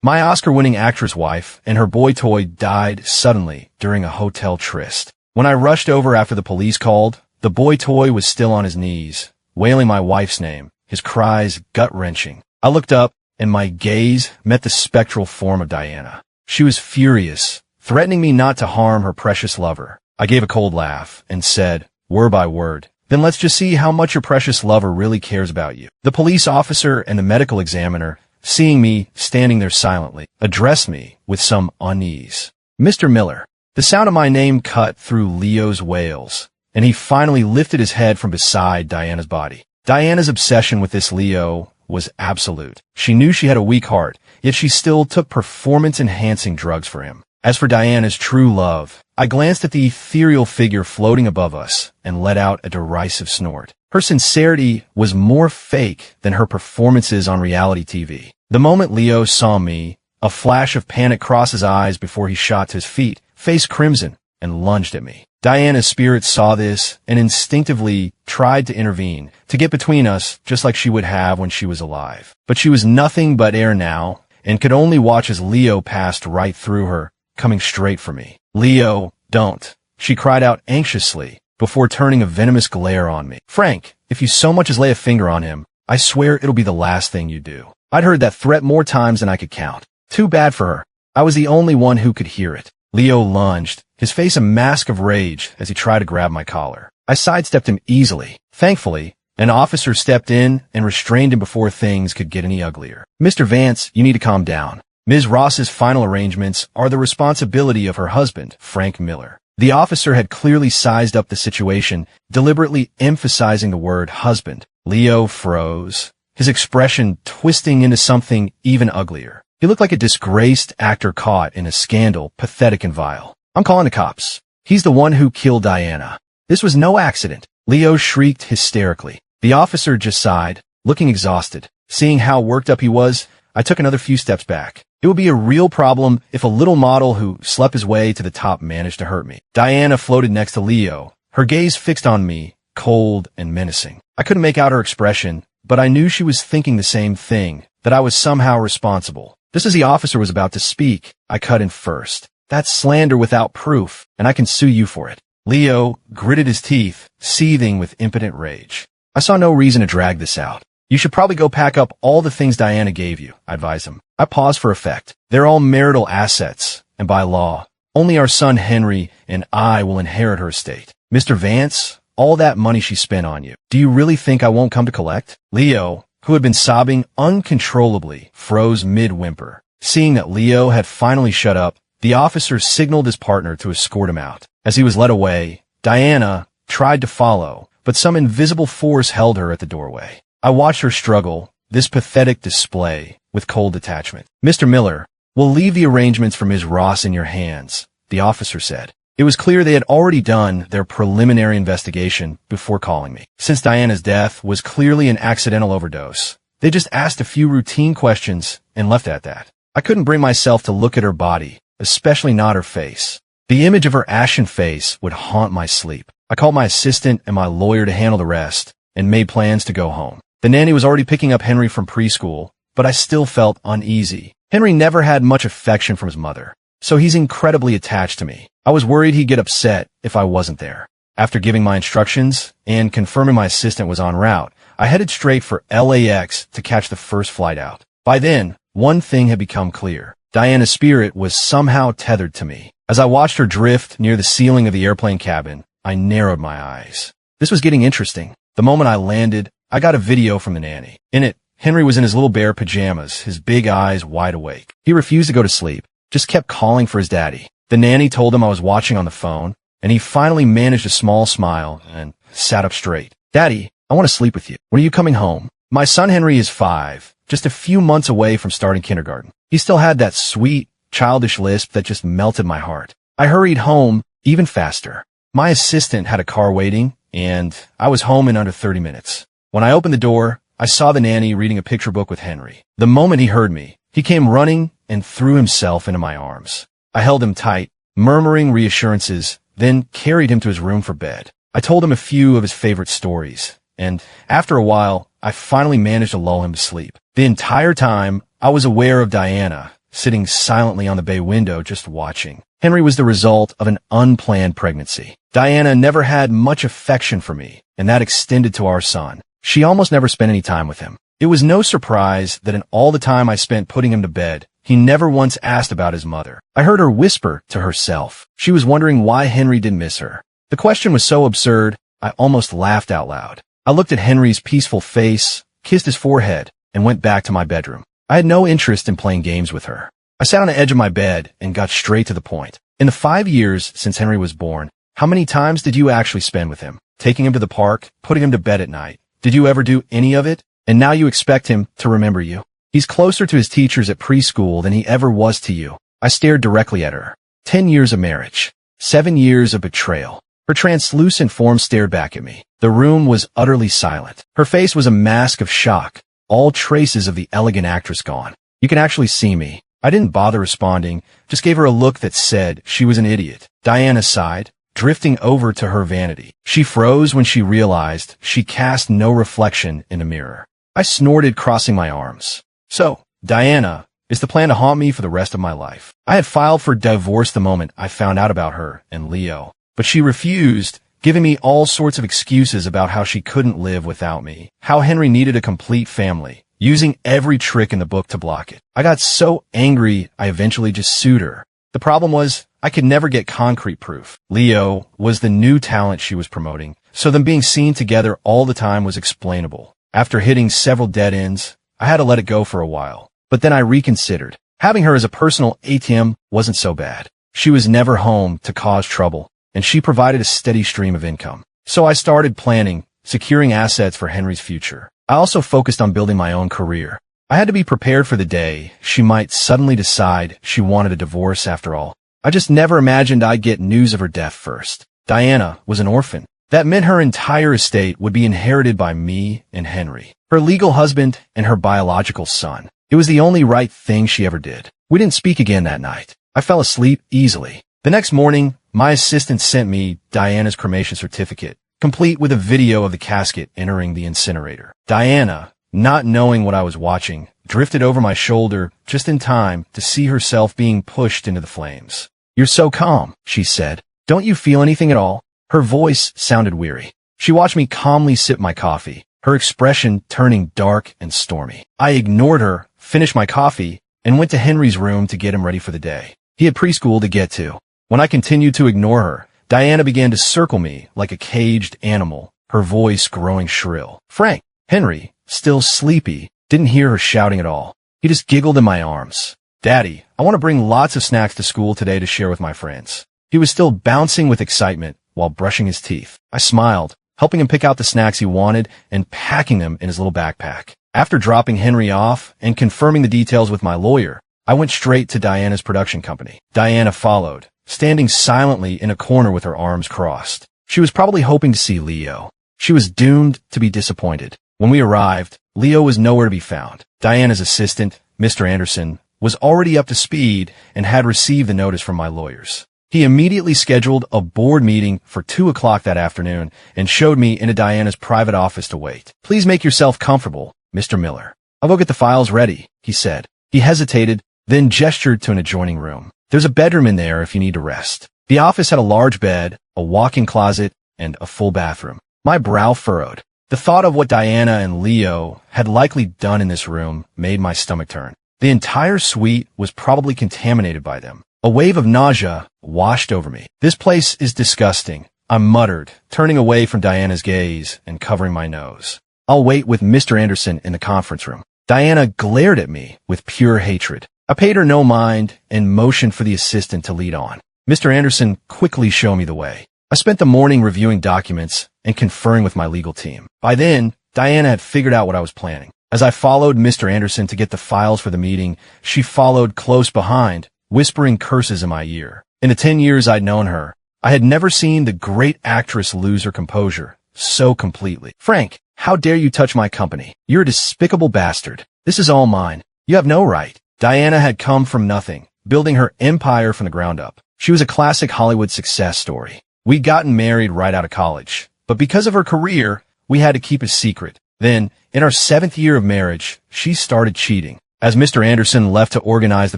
My Oscar-winning actress wife and her boy toy died suddenly during a hotel tryst. When I rushed over after the police called, the boy toy was still on his knees, wailing my wife's name, his cries gut-wrenching. I looked up, and my gaze met the spectral form of Diana. She was furious, threatening me not to harm her precious lover. I gave a cold laugh and said, word by word, then let's just see how much your precious lover really cares about you. The police officer and the medical examiner, seeing me standing there silently, addressed me with some unease. Mr. Miller. The sound of my name cut through Leo's wails, and he finally lifted his head from beside Diana's body. Diana's obsession with this Leo was absolute. She knew she had a weak heart, yet she still took performance-enhancing drugs for him. As for Diana's true love, I glanced at the ethereal figure floating above us and let out a derisive snort. Her sincerity was more fake than her performances on reality TV. The moment Leo saw me, a flash of panic crossed his eyes before he shot to his feet, face crimson, and lunged at me. Diana's spirit saw this and instinctively tried to intervene, to get between us just like she would have when she was alive. But she was nothing but air now, and could only watch as Leo passed right through her, coming straight for me. Leo, don't, she cried out anxiously, before turning a venomous glare on me. Frank, if you so much as lay a finger on him, I swear it'll be the last thing you do. I'd heard that threat more times than I could count. Too bad for her. I was the only one who could hear it. Leo lunged, his face a mask of rage as he tried to grab my collar. I sidestepped him easily. Thankfully, an officer stepped in and restrained him before things could get any uglier. Mr. Vance, you need to calm down. Ms. Ross's final arrangements are the responsibility of her husband, Frank Miller. The officer had clearly sized up the situation, deliberately emphasizing the word husband. Leo froze, his expression twisting into something even uglier. He looked like a disgraced actor caught in a scandal, pathetic and vile. I'm calling the cops. He's the one who killed Diana. This was no accident. Leo shrieked hysterically. The officer just sighed, looking exhausted. Seeing how worked up he was, I took another few steps back. It would be a real problem if a little model who slept his way to the top managed to hurt me. Diana floated next to Leo, her gaze fixed on me, cold and menacing. I couldn't make out her expression, but I knew she was thinking the same thing, that I was somehow responsible. Just as the officer was about to speak, I cut in first. That's slander without proof, and I can sue you for it. Leo gritted his teeth, seething with impotent rage. I saw no reason to drag this out. You should probably go pack up all the things Diana gave you, I advised him. I paused for effect. They're all marital assets, and by law, only our son Henry and I will inherit her estate. Mr. Vance, all that money she spent on you, do you really think I won't come to collect? Leo, who had been sobbing uncontrollably, froze mid-whimper. Seeing that Leo had finally shut up, the officer signaled his partner to escort him out. As he was led away, Diana tried to follow, but some invisible force held her at the doorway. I watched her struggle, this pathetic display, with cold detachment. Mr. Miller, we'll leave the arrangements for Ms. Ross in your hands, the officer said. It was clear they had already done their preliminary investigation before calling me. Since Diana's death was clearly an accidental overdose, they just asked a few routine questions and left it at that. I couldn't bring myself to look at her body, especially not her face. The image of her ashen face would haunt my sleep. I called my assistant and my lawyer to handle the rest and made plans to go home. The nanny was already picking up Henry from preschool, but I still felt uneasy. Henry never had much affection from his mother, so he's incredibly attached to me. I was worried he'd get upset if I wasn't there. After giving my instructions and confirming my assistant was en route, I headed straight for LAX to catch the first flight out. By then, one thing had become clear. Diana's spirit was somehow tethered to me. As I watched her drift near the ceiling of the airplane cabin, I narrowed my eyes. This was getting interesting. The moment I landed, I got a video from the nanny. In it, Henry was in his little bear pajamas, his big eyes wide awake. He refused to go to sleep, just kept calling for his daddy. The nanny told him I was watching on the phone, and he finally managed a small smile and sat up straight. Daddy, I want to sleep with you. When are you coming home? My son Henry is 5, just a few months away from starting kindergarten. He still had that sweet, childish lisp that just melted my heart. I hurried home even faster. My assistant had a car waiting, and I was home in under 30 minutes. When I opened the door, I saw the nanny reading a picture book with Henry. The moment he heard me, he came running and threw himself into my arms. I held him tight, murmuring reassurances, then carried him to his room for bed. I told him a few of his favorite stories, and after a while, I finally managed to lull him to sleep. The entire time, I was aware of Diana, sitting silently on the bay window just watching. Henry was the result of an unplanned pregnancy. Diana never had much affection for me, and that extended to our son. She almost never spent any time with him. It was no surprise that in all the time I spent putting him to bed, he never once asked about his mother. I heard her whisper to herself. She was wondering why Henry didn't miss her. The question was so absurd, I almost laughed out loud. I looked at Henry's peaceful face, kissed his forehead, and went back to my bedroom. I had no interest in playing games with her. I sat on the edge of my bed and got straight to the point. In the 5 years since Henry was born, how many times did you actually spend with him? Taking him to the park, putting him to bed at night. Did you ever do any of it? And now you expect him to remember you. He's closer to his teachers at preschool than he ever was to you. I stared directly at her. 10 years of marriage. 7 years of betrayal. Her translucent form stared back at me. The room was utterly silent. Her face was a mask of shock, all traces of the elegant actress gone. You can actually see me. I didn't bother responding, just gave her a look that said she was an idiot. Diana sighed, drifting over to her vanity. She froze when she realized she cast no reflection in a mirror. I snorted, crossing my arms. So, Diana, is the plan to haunt me for the rest of my life? I had filed for divorce the moment I found out about her and Leo, but she refused, giving me all sorts of excuses about how she couldn't live without me, how Henry needed a complete family, using every trick in the book to block it. I got so angry I eventually just sued her. The problem was, I could never get concrete proof. Leo was the new talent she was promoting, so them being seen together all the time was explainable. After hitting several dead ends, I had to let it go for a while, but then I reconsidered. Having her as a personal ATM wasn't so bad. She was never home to cause trouble, and she provided a steady stream of income. So I started planning, securing assets for Henry's future. I also focused on building my own career. I had to be prepared for the day she might suddenly decide she wanted a divorce after all. I just never imagined I'd get news of her death first. Diana was an orphan. That meant her entire estate would be inherited by me and Henry, her legal husband and her biological son. It was the only right thing she ever did. We didn't speak again that night. I fell asleep easily. The next morning, my assistant sent me Diana's cremation certificate, complete with a video of the casket entering the incinerator. Diana, not knowing what I was watching, drifted over my shoulder just in time to see herself being pushed into the flames. "You're so calm," she said. "Don't you feel anything at all?" Her voice sounded weary. She watched me calmly sip my coffee, her expression turning dark and stormy. I ignored her, finished my coffee, and went to Henry's room to get him ready for the day. He had preschool to get to. When I continued to ignore her, Diana began to circle me like a caged animal, her voice growing shrill. Frank, Henry, still sleepy, didn't hear her shouting at all. He just giggled in my arms. "Daddy, I want to bring lots of snacks to school today to share with my friends." He was still bouncing with excitement while brushing his teeth. I smiled, helping him pick out the snacks he wanted and packing them in his little backpack. After dropping Henry off and confirming the details with my lawyer, I went straight to Diana's production company. Diana followed, standing silently in a corner with her arms crossed. She was probably hoping to see Leo. She was doomed to be disappointed. When we arrived, Leo was nowhere to be found. Diana's assistant, Mr. Anderson, was already up to speed and had received the notice from my lawyers. He immediately scheduled a board meeting for 2 o'clock that afternoon and showed me into Diana's private office to wait. "Please make yourself comfortable, Mr. Miller. I'll go get the files ready," he said. He hesitated, then gestured to an adjoining room. "There's a bedroom in there if you need to rest." The office had a large bed, a walk-in closet, and a full bathroom. My brow furrowed. The thought of what Diana and Leo had likely done in this room made my stomach turn. The entire suite was probably contaminated by them. A wave of nausea washed over me. "This place is disgusting," I muttered, turning away from Diana's gaze and covering my nose. "I'll wait with Mr. Anderson in the conference room." Diana glared at me with pure hatred. I paid her no mind and motioned for the assistant to lead on. Mr. Anderson quickly showed me the way. I spent the morning reviewing documents and conferring with my legal team. By then, Diana had figured out what I was planning. As I followed Mr. Anderson to get the files for the meeting, she followed close behind, whispering curses in my ear. In the 10 years I'd known her, I had never seen the great actress lose her composure so completely. "Frank, how dare you touch my company? You're a despicable bastard. This is all mine. You have no right." Diana had come from nothing, building her empire from the ground up. She was a classic Hollywood success story. We'd gotten married right out of college, but because of her career, we had to keep it secret. Then, in our 7th year of marriage, she started cheating. As Mr. Anderson left to organize the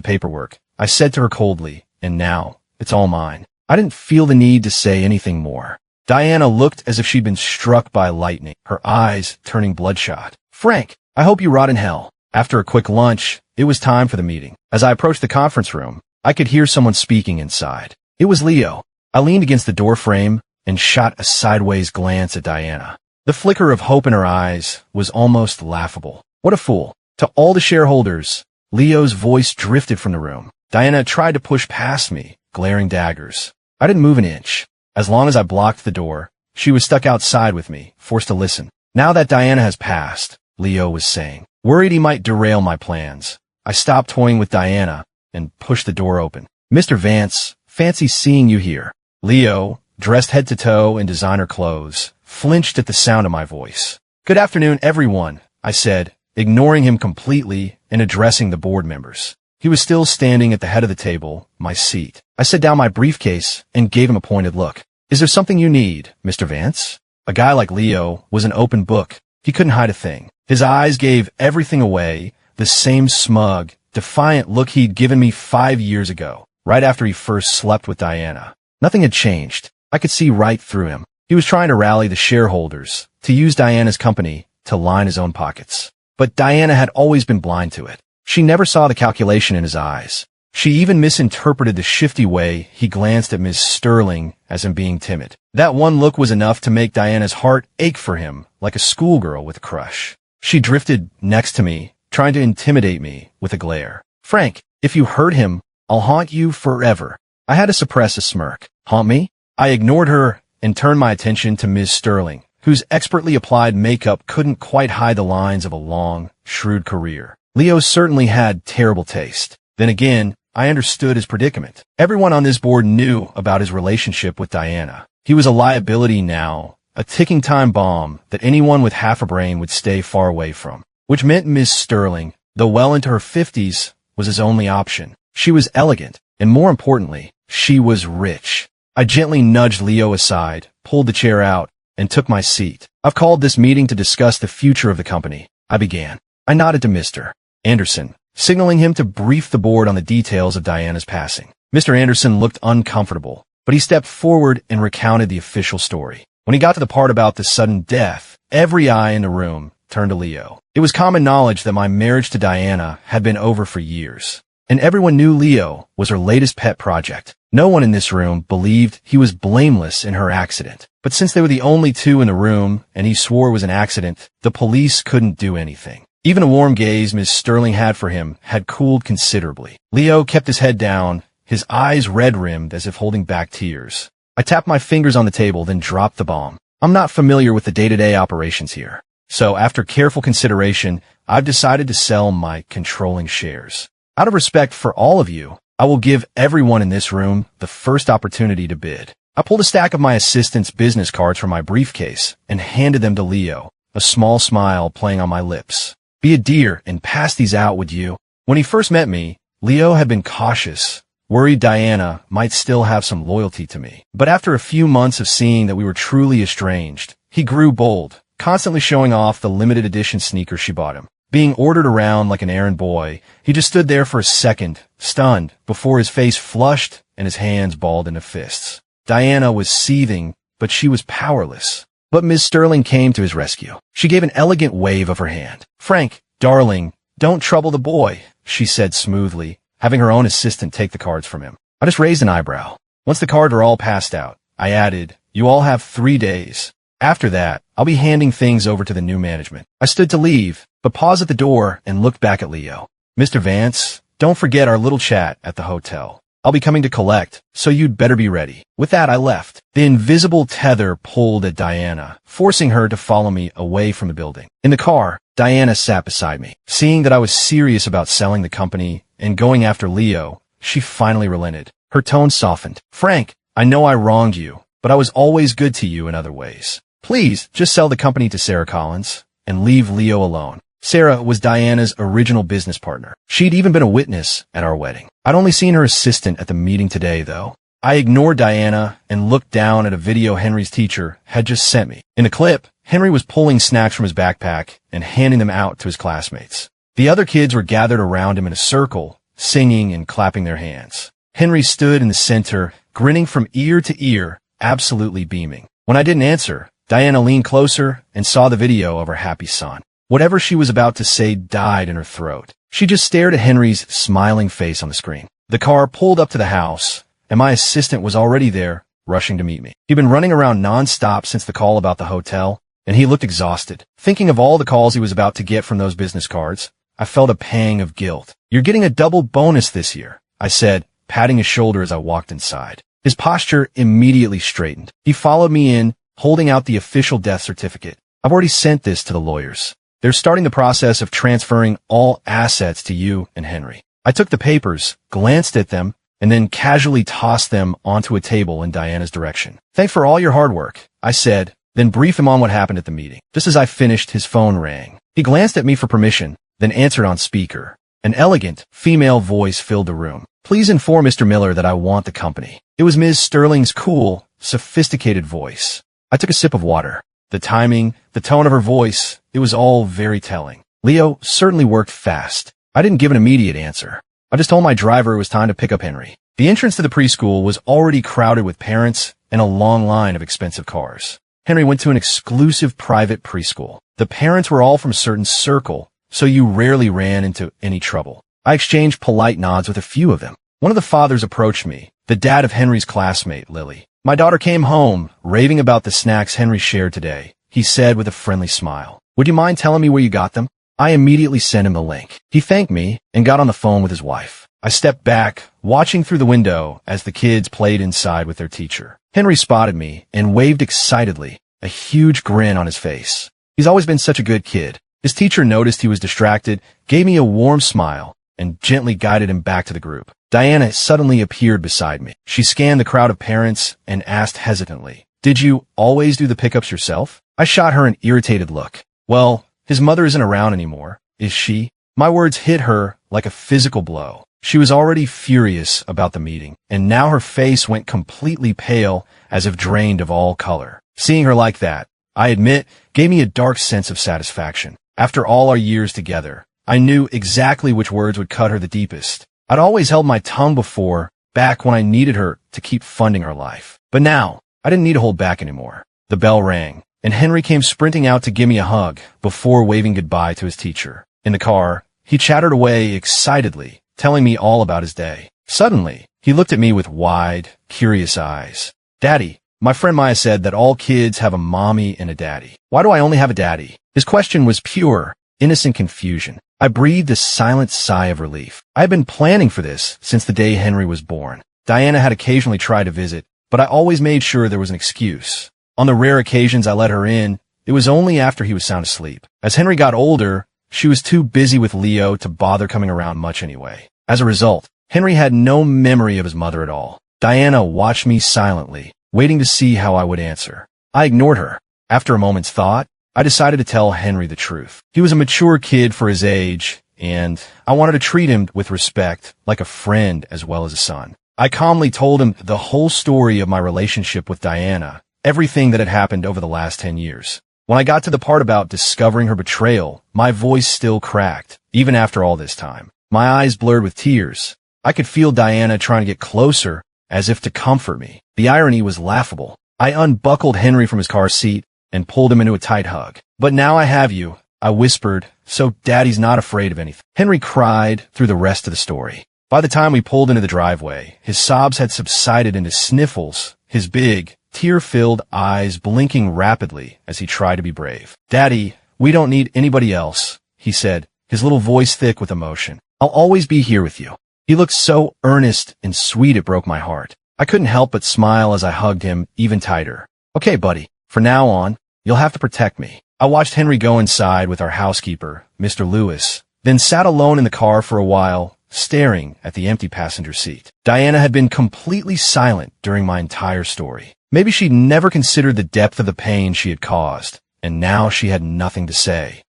paperwork, I said to her coldly, "And now, it's all mine." I didn't feel the need to say anything more. Diana looked as if she'd been struck by lightning, her eyes turning bloodshot. "Frank, I hope you rot in hell." After a quick lunch, it was time for the meeting. As I approached the conference room, I could hear someone speaking inside. It was Leo. I leaned against the door frame and shot a sideways glance at Diana. The flicker of hope in her eyes was almost laughable. "What a fool." To all the shareholders, Leo's voice drifted from the room. Diana tried to push past me, glaring daggers. I didn't move an inch. As long as I blocked the door, she was stuck outside with me, forced to listen. "Now that Diana has passed," Leo was saying, worried he might derail my plans, I stopped toying with Diana and pushed the door open. "Mr. Vance, fancy seeing you here." Leo, dressed head to toe in designer clothes, flinched at the sound of my voice. "Good afternoon, everyone," I said, ignoring him completely and addressing the board members. He was still standing at the head of the table, my seat. I set down my briefcase and gave him a pointed look. "Is there something you need, Mr. Vance?" A guy like Leo was an open book. He couldn't hide a thing. His eyes gave everything away, the same smug, defiant look he'd given me 5 years ago, right after he first slept with Diana. Nothing had changed. I could see right through him. He was trying to rally the shareholders, to use Diana's company to line his own pockets. But Diana had always been blind to it. She never saw the calculation in his eyes. She even misinterpreted the shifty way he glanced at Ms. Sterling as him being timid. That one look was enough to make Diana's heart ache for him like a schoolgirl with a crush. She drifted next to me, trying to intimidate me with a glare. "Frank, if you hurt him, I'll haunt you forever." I had to suppress a smirk. "Haunt me?" I ignored her and turned my attention to Ms. Sterling, whose expertly applied makeup couldn't quite hide the lines of a long, shrewd career. Leo certainly had terrible taste. Then again, I understood his predicament. Everyone on this board knew about his relationship with Diana. He was a liability now, a ticking time bomb that anyone with half a brain would stay far away from. Which meant Ms. Sterling, though well into her 50s, was his only option. She was elegant, and more importantly, she was rich. I gently nudged Leo aside, pulled the chair out, and took my seat. "I've called this meeting to discuss the future of the company," I began. I nodded to Mr. Anderson, signaling him to brief the board on the details of Diana's passing. Mr. Anderson looked uncomfortable, but he stepped forward and recounted the official story. When he got to the part about the sudden death, every eye in the room turned to Leo. It was common knowledge that my marriage to Diana had been over for years, and everyone knew Leo was her latest pet project. No one in this room believed he was blameless in her accident. But since they were the only two in the room, and he swore it was an accident, the police couldn't do anything. Even a warm gaze Ms. Sterling had for him had cooled considerably. Leo kept his head down, his eyes red-rimmed as if holding back tears. I tapped my fingers on the table, then dropped the bomb. "I'm not familiar with the day-to-day operations here. So after careful consideration, I've decided to sell my controlling shares. Out of respect for all of you, I will give everyone in this room the first opportunity to bid." I pulled a stack of my assistant's business cards from my briefcase and handed them to Leo, a small smile playing on my lips. "Be a dear and pass these out, would you?" When he first met me, Leo had been cautious, worried Diana might still have some loyalty to me. But after a few months of seeing that we were truly estranged, he grew bold, constantly showing off the limited edition sneakers she bought him. Being ordered around like an errand boy, he just stood there for a second, stunned, before his face flushed and his hands balled into fists. Diana was seething, but she was powerless. But Ms. Sterling came to his rescue. She gave an elegant wave of her hand. "Frank, darling, don't trouble the boy," she said smoothly, having her own assistant take the cards from him. I just raised an eyebrow. Once the cards were all passed out, I added, "You all have 3 days. After that, I'll be handing things over to the new management." I stood to leave, but paused at the door and looked back at Leo. "Mr. Vance, don't forget our little chat at the hotel. I'll be coming to collect, so you'd better be ready." With that, I left. The invisible tether pulled at Diana, forcing her to follow me away from the building. In the car, Diana sat beside me. Seeing that I was serious about selling the company and going after Leo, she finally relented. Her tone softened. "Frank, I know I wronged you, but I was always good to you in other ways. Please, just sell the company to Sarah Collins and leave Leo alone." Sarah was Diana's original business partner. She'd even been a witness at our wedding. I'd only seen her assistant at the meeting today, though. I ignored Diana and looked down at a video Henry's teacher had just sent me. In the clip, Henry was pulling snacks from his backpack and handing them out to his classmates. The other kids were gathered around him in a circle, singing and clapping their hands. Henry stood in the center, grinning from ear to ear, absolutely beaming. When I didn't answer, Diana leaned closer and saw the video of her happy son. Whatever she was about to say died in her throat. She just stared at Henry's smiling face on the screen. The car pulled up to the house, and my assistant was already there, rushing to meet me. He'd been running around non-stop since the call about the hotel, and he looked exhausted. Thinking of all the calls he was about to get from those business cards, I felt a pang of guilt. "You're getting a double bonus this year," I said, patting his shoulder as I walked inside. His posture immediately straightened. He followed me in, holding out the official death certificate. "I've already sent this to the lawyers. They're starting the process of transferring all assets to you and Henry." I took the papers, glanced at them, and then casually tossed them onto a table in Diana's direction. "Thanks for all your hard work," I said, then briefed him on what happened at the meeting. Just as I finished, his phone rang. He glanced at me for permission, then answered on speaker. An elegant, female voice filled the room. "Please inform Mr. Miller that I want the company." It was Ms. Sterling's cool, sophisticated voice. I took a sip of water. The timing, the tone of her voice, it was all very telling. Leo certainly worked fast. I didn't give an immediate answer. I just told my driver it was time to pick up Henry. The entrance to the preschool was already crowded with parents and a long line of expensive cars. Henry went to an exclusive private preschool. The parents were all from a certain circle, so you rarely ran into any trouble. I exchanged polite nods with a few of them. One of the fathers approached me, the dad of Henry's classmate, Lily. "My daughter came home, raving about the snacks Henry shared today," he said with a friendly smile. "Would you mind telling me where you got them?" I immediately sent him the link. He thanked me and got on the phone with his wife. I stepped back, watching through the window as the kids played inside with their teacher. Henry spotted me and waved excitedly, a huge grin on his face. He's always been such a good kid. His teacher noticed he was distracted, gave me a warm smile, and gently guided him back to the group. Diana suddenly appeared beside me. She scanned the crowd of parents and asked hesitantly, "Did you always do the pickups yourself?" I shot her an irritated look. "Well, his mother isn't around anymore, is she?" My words hit her like a physical blow. She was already furious about the meeting, and now her face went completely pale as if drained of all color. Seeing her like that, I admit, gave me a dark sense of satisfaction. After all our years together, I knew exactly which words would cut her the deepest. I'd always held my tongue before, back when I needed her to keep funding her life. But now, I didn't need to hold back anymore. The bell rang, and Henry came sprinting out to give me a hug before waving goodbye to his teacher. In the car, he chattered away excitedly, telling me all about his day. Suddenly, he looked at me with wide, curious eyes. "Daddy, my friend Maya said that all kids have a mommy and a daddy. Why do I only have a daddy?" His question was pure, innocent confusion. I breathed a silent sigh of relief. I had been planning for this since the day Henry was born. Diana had occasionally tried to visit, but I always made sure there was an excuse. On the rare occasions I let her in, it was only after he was sound asleep. As Henry got older, she was too busy with Leo to bother coming around much anyway. As a result, Henry had no memory of his mother at all. Diana watched me silently, waiting to see how I would answer. I ignored her. After a moment's thought, I decided to tell Henry the truth. He was a mature kid for his age, and I wanted to treat him with respect, like a friend as well as a son. I calmly told him the whole story of my relationship with Diana, everything that had happened over the last 10 years. When I got to the part about discovering her betrayal, my voice still cracked, even after all this time. My eyes blurred with tears. I could feel Diana trying to get closer, as if to comfort me. The irony was laughable. I unbuckled Henry from his car seat and pulled him into a tight hug. "But now I have you," I whispered, "so Daddy's not afraid of anything." Henry cried through the rest of the story. By the time we pulled into the driveway, his sobs had subsided into sniffles, his big, tear-filled eyes blinking rapidly as he tried to be brave. "Daddy, we don't need anybody else," he said, his little voice thick with emotion. "I'll always be here with you." He looked so earnest and sweet it broke my heart. I couldn't help but smile as I hugged him even tighter. "Okay, buddy, from now on, you'll have to protect me." I watched Henry go inside with our housekeeper, Mr. Lewis, then sat alone in the car for a while, staring at the empty passenger seat. Diana had been completely silent during my entire story. Maybe she'd never considered the depth of the pain she had caused, and now she had nothing to say.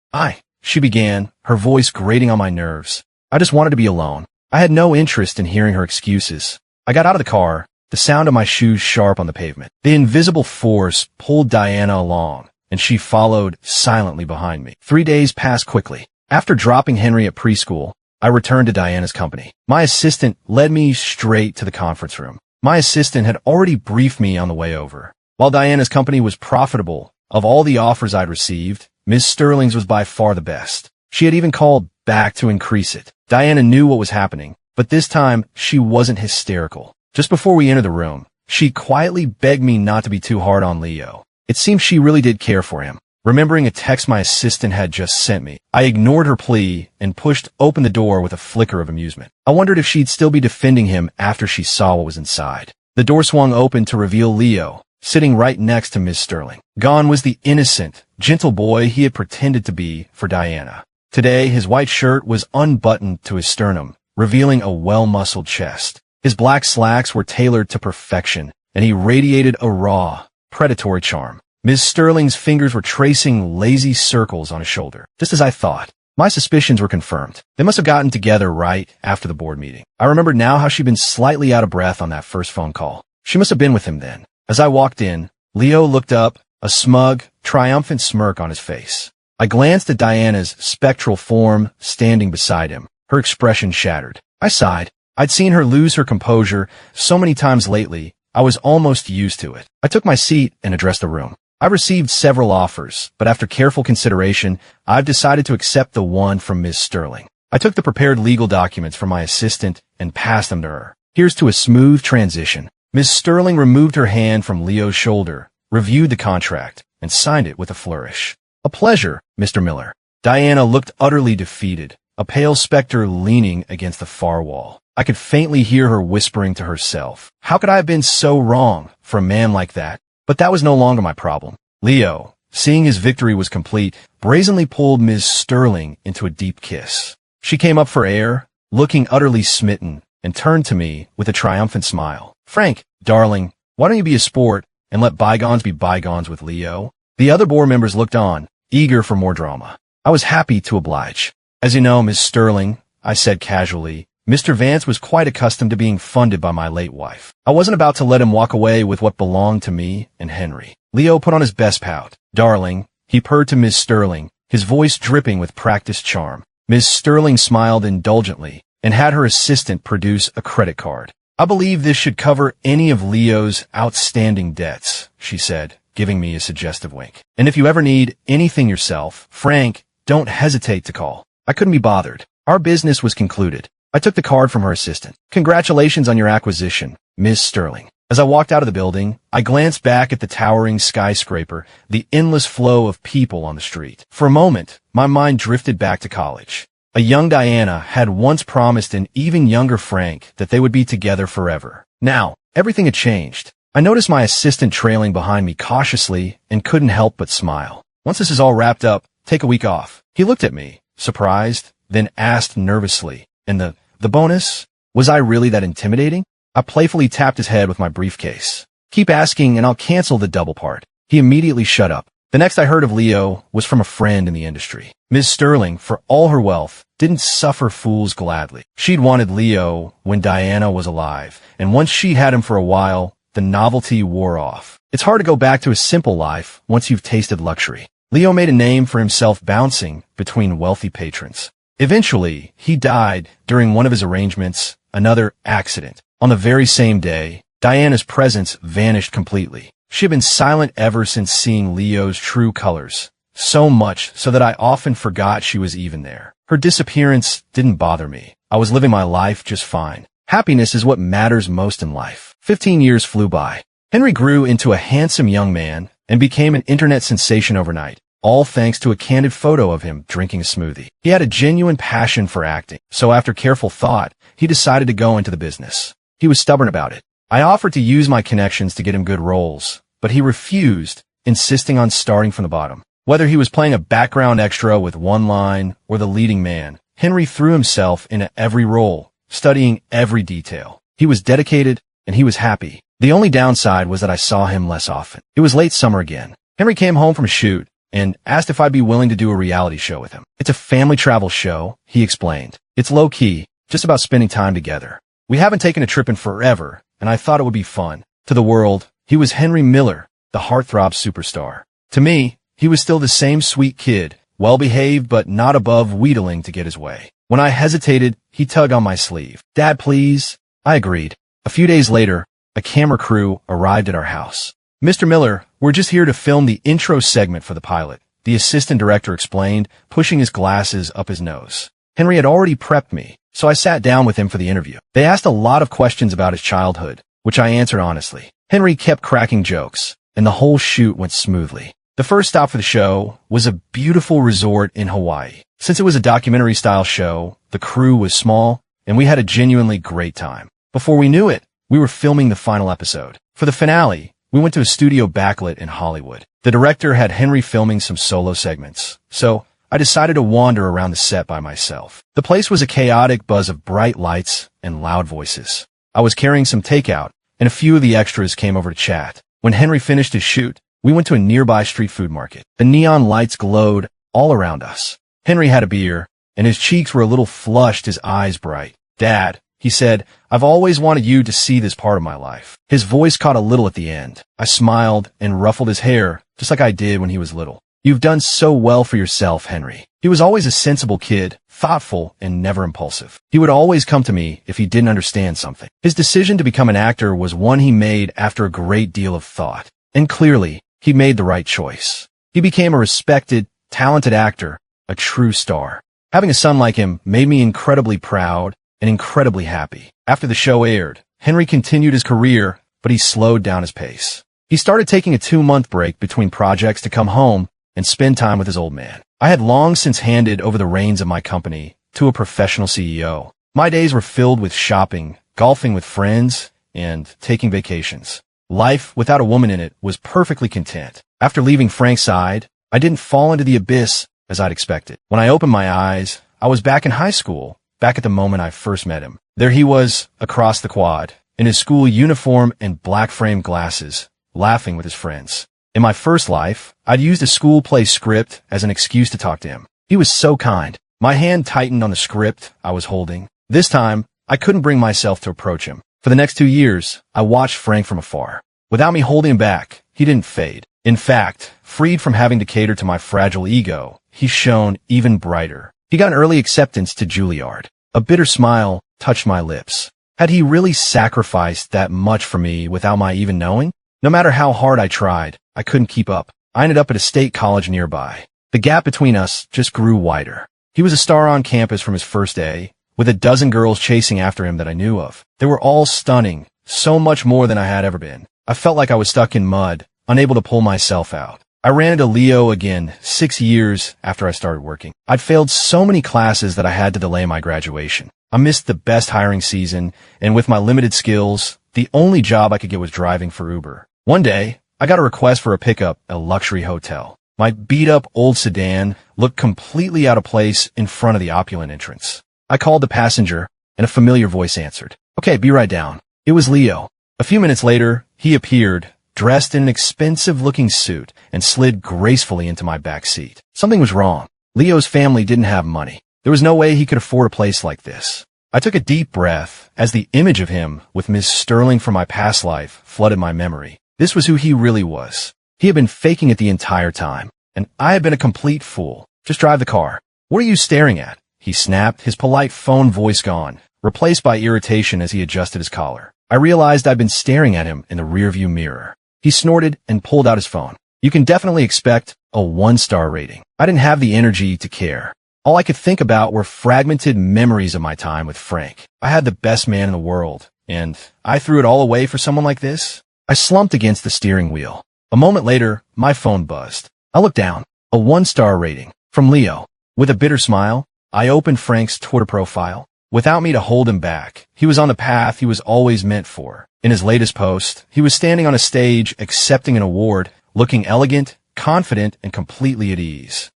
She began, her voice grating on my nerves. I just wanted to be alone. I had no interest in hearing her excuses. I got out of the car, the sound of my shoes sharp on the pavement. The invisible force pulled Diana along, and she followed silently behind me. 3 days passed quickly. After dropping Henry at preschool, I returned to Diana's company. My assistant led me straight to the conference room. My assistant had already briefed me on the way over. While Diana's company was profitable, of all the offers I'd received, Ms. Sterling's was by far the best. She had even called back to increase it. Diana knew what was happening, but this time she wasn't hysterical. Just before we entered the room, she quietly begged me not to be too hard on Leo. It seemed she really did care for him. Remembering a text my assistant had just sent me, I ignored her plea and pushed open the door with a flicker of amusement. I wondered if she'd still be defending him after she saw what was inside. The door swung open to reveal Leo, sitting right next to Miss Sterling. Gone was the innocent, gentle boy he had pretended to be for Diana. Today, his white shirt was unbuttoned to his sternum, revealing a well-muscled chest. His black slacks were tailored to perfection, and he radiated a raw, predatory charm. Ms. Sterling's fingers were tracing lazy circles on his shoulder, just as I thought. My suspicions were confirmed. They must have gotten together right after the board meeting. I remembered now how she'd been slightly out of breath on that first phone call. She must have been with him then. As I walked in, Leo looked up, a smug, triumphant smirk on his face. I glanced at Diana's spectral form standing beside him. Her expression shattered. I sighed. I'd seen her lose her composure so many times lately, I was almost used to it. I took my seat and addressed the room. I've received several offers, but after careful consideration, I've decided to accept the one from Ms. Sterling. I took the prepared legal documents from my assistant and passed them to her. Here's to a smooth transition. Ms. Sterling removed her hand from Leo's shoulder, reviewed the contract, and signed it with a flourish. A pleasure, Mr. Miller. Diana looked utterly defeated, a pale specter leaning against the far wall. I could faintly hear her whispering to herself. How could I have been so wrong for a man like that? But that was no longer my problem. Leo, seeing his victory was complete, brazenly pulled Ms. Sterling into a deep kiss. She came up for air, looking utterly smitten, and turned to me with a triumphant smile. Frank, darling, why don't you be a sport and let bygones be bygones with Leo? The other board members looked on, eager for more drama. I was happy to oblige. As you know, Miss Sterling, I said casually, Mr. Vance was quite accustomed to being funded by my late wife. I wasn't about to let him walk away with what belonged to me and Henry. Leo put on his best pout. Darling, he purred to Miss Sterling, his voice dripping with practiced charm. Miss Sterling smiled indulgently and had her assistant produce a credit card. I believe this should cover any of Leo's outstanding debts, she said, giving me a suggestive wink. And if you ever need anything yourself, Frank, don't hesitate to call. I couldn't be bothered. Our business was concluded. I took the card from her assistant. Congratulations on your acquisition, Miss Sterling. As I walked out of the building, I glanced back at the towering skyscraper, the endless flow of people on the street. For a moment, my mind drifted back to college. A young Diana had once promised an even younger Frank that they would be together forever. Now, everything had changed. I noticed my assistant trailing behind me cautiously and couldn't help but smile. Once this is all wrapped up, take a week off. He looked at me, surprised, then asked nervously, and the bonus? Was I really that intimidating? I playfully tapped his head with my briefcase. Keep asking and I'll cancel the double part. He immediately shut up. The next I heard of Leo was from a friend in the industry. Ms. Sterling, for all her wealth, didn't suffer fools gladly. She'd wanted Leo when Diana was alive, and once she had him for a while, the novelty wore off. It's hard to go back to a simple life once you've tasted luxury. Leo made a name for himself bouncing between wealthy patrons. Eventually, he died during one of his arrangements, another accident. On the very same day, Diana's presence vanished completely. She had been silent ever since seeing Leo's true colors, so much so that I often forgot she was even there. Her disappearance didn't bother me. I was living my life just fine. Happiness is what matters most in life. 15 years flew by. Henry grew into a handsome young man and became an internet sensation overnight, all thanks to a candid photo of him drinking a smoothie. He had a genuine passion for acting, so after careful thought, he decided to go into the business. He was stubborn about it. I offered to use my connections to get him good roles, but he refused, insisting on starting from the bottom. Whether he was playing a background extra with one line or the leading man, Henry threw himself into every role, studying every detail. He was dedicated, and he was happy. The only downside was that I saw him less often. It was late summer again. Henry came home from a shoot and asked if I'd be willing to do a reality show with him. It's a family travel show, he explained. It's low-key, just about spending time together. We haven't taken a trip in forever, and I thought it would be fun. To the world, he was Henry Miller, the heartthrob superstar. To me, he was still the same sweet kid, well-behaved but not above wheedling to get his way. When I hesitated, he tugged on my sleeve. "Dad, please." I agreed. A few days later, a camera crew arrived at our house. "Mr. Miller, we're just here to film the intro segment for the pilot," the assistant director explained, pushing his glasses up his nose. Henry had already prepped me, so I sat down with him for the interview. They asked a lot of questions about his childhood, which I answered honestly. Henry kept cracking jokes, and the whole shoot went smoothly. The first stop for the show was a beautiful resort in Hawaii. Since it was a documentary-style show, the crew was small, and we had a genuinely great time. Before we knew it, we were filming the final episode. For the finale, we went to a studio backlit in Hollywood. The director had Henry filming some solo segments, so I decided to wander around the set by myself. The place was a chaotic buzz of bright lights and loud voices. I was carrying some takeout, and a few of the extras came over to chat. When Henry finished his shoot, we went to a nearby street food market. The neon lights glowed all around us. Henry had a beer, and his cheeks were a little flushed, his eyes bright. "Dad," he said, "I've always wanted you to see this part of my life." His voice caught a little at the end. I smiled and ruffled his hair, just like I did when he was little. "You've done so well for yourself, Henry." He was always a sensible kid, thoughtful and never impulsive. He would always come to me if he didn't understand something. His decision to become an actor was one he made after a great deal of thought. And clearly, he made the right choice. He became a respected, talented actor, a true star. Having a son like him made me incredibly proud and incredibly happy. After the show aired, Henry continued his career, but he slowed down his pace. He started taking a 2-month break between projects to come home and spend time with his old man. I had long since handed over the reins of my company to a professional CEO. My days were filled with shopping, golfing with friends, and taking vacations. Life without a woman in it was perfectly content. After leaving Frank's side, I didn't fall into the abyss as I'd expected. When I opened my eyes, I was back in high school, back at the moment I first met him. There he was, across the quad, in his school uniform and black-framed glasses, laughing with his friends. In my first life, I'd used a school play script as an excuse to talk to him. He was so kind. My hand tightened on the script I was holding. This time, I couldn't bring myself to approach him. For the next 2 years, I watched Frank from afar. Without me holding him back, he didn't fade. In fact, freed from having to cater to my fragile ego, he shone even brighter. He got an early acceptance to Juilliard. A bitter smile touched my lips. Had he really sacrificed that much for me without my even knowing? No matter how hard I tried, I couldn't keep up. I ended up at a state college nearby. The gap between us just grew wider. He was a star on campus from his first day, with a dozen girls chasing after him that I knew of. They were all stunning, so much more than I had ever been. I felt like I was stuck in mud, unable to pull myself out. I ran into Leo again 6 years after I started working. I'd failed so many classes that I had to delay my graduation. I missed the best hiring season, and with my limited skills, the only job I could get was driving for Uber. One day, I got a request for a pickup at a luxury hotel. My beat-up old sedan looked completely out of place in front of the opulent entrance. I called the passenger, and a familiar voice answered. "Okay, be right down." It was Leo. A few minutes later, he appeared, dressed in an expensive-looking suit, and slid gracefully into my back seat. Something was wrong. Leo's family didn't have money. There was no way he could afford a place like this. I took a deep breath as the image of him with Miss Sterling from my past life flooded my memory. This was who he really was. He had been faking it the entire time, and I had been a complete fool. "Just drive the car." "What are you staring at?" he snapped, his polite phone voice gone, replaced by irritation as he adjusted his collar. I realized I'd been staring at him in the rearview mirror. He snorted and pulled out his phone. "You can definitely expect a 1-star rating." I didn't have the energy to care. All I could think about were fragmented memories of my time with Frank. I had the best man in the world, and I threw it all away for someone like this? I slumped against the steering wheel. A moment later, my phone buzzed. I looked down. A 1-star rating from Leo. With a bitter smile, I opened Frank's Twitter profile. Without me to hold him back, he was on the path he was always meant for. In his latest post, he was standing on a stage accepting an award, looking elegant, confident, and completely at ease.